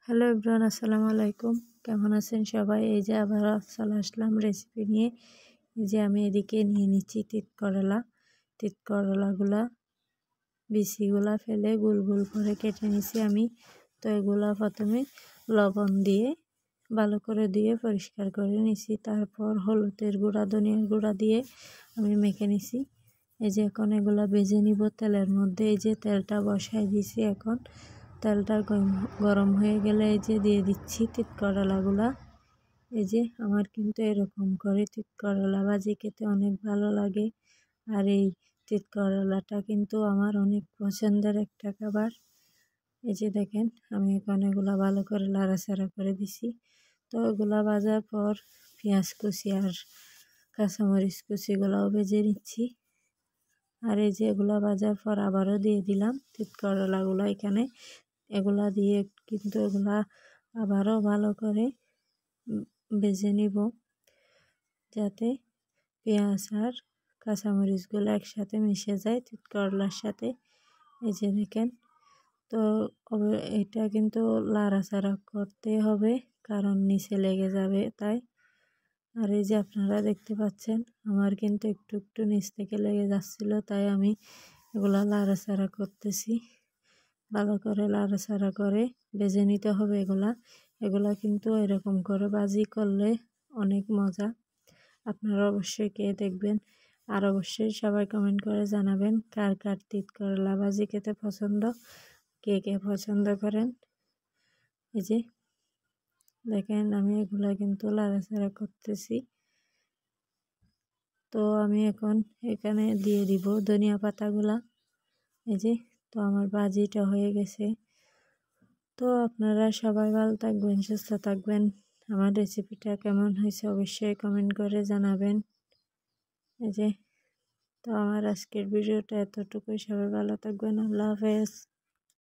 Hello everyone, আসসালামু আলাইকুম। কেমন আছেন সবাই? এই যে আবার চলে আসলাম রেসিপি নিয়ে। এই যে আমি এদিকে নিয়ে নিচ্ছি তিত করলাগুলা বিচিগুলা ফেলে গোল গোল করে কেটে নিছি আমি। তো এগুলা প্রথমে লবণ দিয়ে ভালো করে ধুয়ে পরিষ্কার করে নিছি। তারপর হলুদের গুঁড়া, ধনিয়ার গুঁড়া দিয়ে আমি মেখে নিছি। এই যে এখন এগুলা ভেজে নিব তেলের মধ্যে। এই যে তেলটা বসাই দিছি, এখন তেলটা গরম হয়ে গেলে এই যে দিয়ে দিচ্ছি তিত করলাগুলা। এই যে আমার কিন্তু এরকম করে তিত করলা ভাজি খেতে অনেক ভালো লাগে। আর এই তিত করলাটা কিন্তু আমার অনেক পছন্দের একটা খাবার। এই যে দেখেন, আমি এখন এগুলা ভালো করে লাড়াচাড়া করে দিছি। তো এগুলা ভাজার পর পেঁয়াজ কুচি আর কাঁচামরিচ কুচিগুলাও ভেজে নিচ্ছি। আর এই যে এগুলা ভাজার পর আবারও দিয়ে দিলাম তিত করলাগুলো এখানে। এগুলা দিয়ে কিন্তু এগুলা আবারও ভালো করে ভেজে নিব, যাতে পেঁয়াজ আর কাঁচামরিচগুলো একসাথে মিশে যায় তিত করলার সাথে। এই যে দেখেন, তো এটা কিন্তু লাড়াচাড়া করতে হবে, কারণ নিচে লেগে যাবে তাই। আর এই যে আপনারা দেখতে পাচ্ছেন, আমার কিন্তু একটু একটু নিচ থেকে লেগে যাচ্ছিল, তাই আমি এগুলা লাড়াচাড়া করতেছি। ভালো করে লাড়াচাড়া করে ভেজে নিতে হবে এগুলা কিন্তু এরকম করে ভাজি করলে অনেক মজা। আপনারা অবশ্যই খেয়ে দেখবেন। আর অবশ্যই সবাই কমেন্ট করে জানাবেন কার কার তিত করলা ভাজি খেতে পছন্দ, কে কে পছন্দ করেন। এই যে দেখেন, আমি এগুলা কিন্তু লাড়াচাড়া করতেছি। তো আমি এখন এখানে দিয়ে দিব ধনিয়া পাতাগুলা। এই যে, তো আমার ভাজিটা হয়ে গেছে। তো আপনারা সবাই ভালো থাকবেন, সুস্থ থাকবেন। আমার রেসিপিটা কেমন হয়েছে অবশ্যই কমেন্ট করে জানাবেন। এই যে, তো আমার আজকের ভিডিওটা এতটুকুই। সবাই ভালো থাকবেন। আল্লাহ হাফেজ।